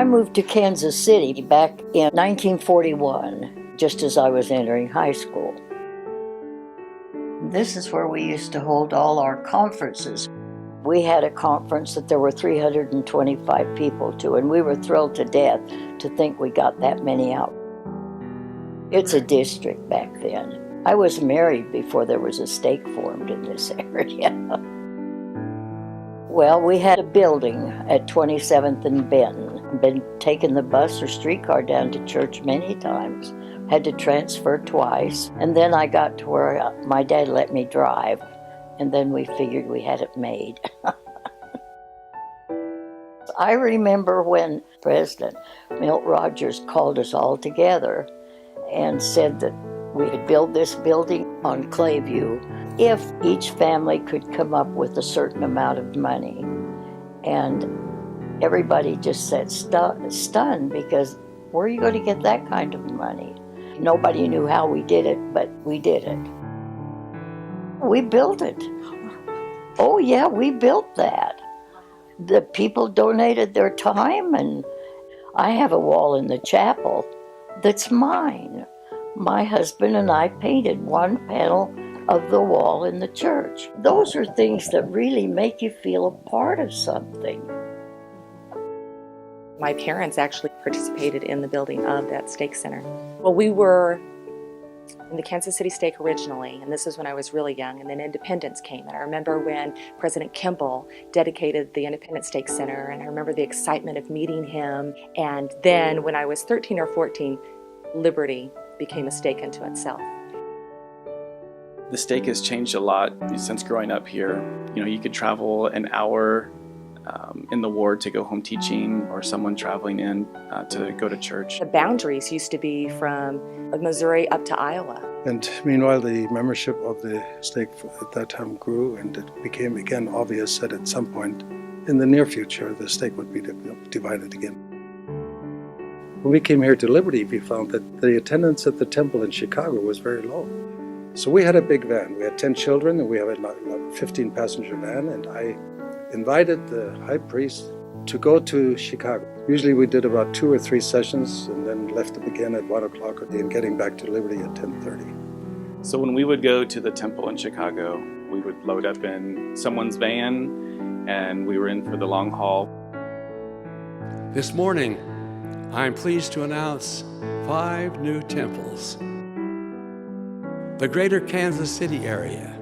I moved to Kansas City back in 1941, just as I was entering high school. This is where we used to hold all our conferences. We had a conference that there were 325 people to, and we were thrilled to death to think we got that many out. It's a district back then. I was married before there was a stake formed in this area. Well, we had a building at 27th and Benton. Been taking the bus or streetcar down to church many times. Had to transfer twice. And then I got to where my dad let me drive. And then we figured we had it made. I remember when President Milt Rogers called us all together and said that we could build this building on Clayview if each family could come up with a certain amount of money. And everybody just said stunned, because where are you going to get that kind of money? Nobody knew how we did it, but we did it. We built it. Oh yeah, we built that. The people donated their time, and I have a wall in the chapel that's mine. My husband and I painted one panel of the wall in the church. Those are things that really make you feel a part of something. My parents actually participated in the building of that stake center. Well, we were in the Kansas City stake originally, and this is when I was really young, and then Independence came. And I remember when President Kimball dedicated the Independence Stake Center, and I remember the excitement of meeting him. And then when I was 13 or 14, Liberty became a stake unto itself. The stake has changed a lot since growing up here. You know, you could travel an hour in the ward to go home teaching, or someone traveling in to go to church. The boundaries used to be from Missouri up to Iowa. And meanwhile, the membership of the stake at that time grew, and it became again obvious that at some point in the near future, the stake would be divided again. When we came here to Liberty, we found that the attendance at the temple in Chicago was very low. So we had a big van. We had 10 children, and we have a 15-passenger van, and I invited the high priest to go to Chicago. Usually we did about 2 or 3 sessions and then left them again at 1 o'clock and getting back to Liberty at 10:30. So when we would go to the temple in Chicago, we would load up in someone's van, and we were in for the long haul. This morning, I'm pleased to announce 5 new temples. The greater Kansas City area.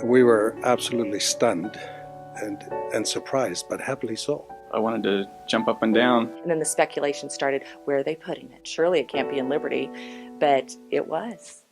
We were absolutely stunned and surprised, but happily so. I wanted to jump up and down. And then the speculation started, where are they putting it? Surely it can't be in Liberty, but it was.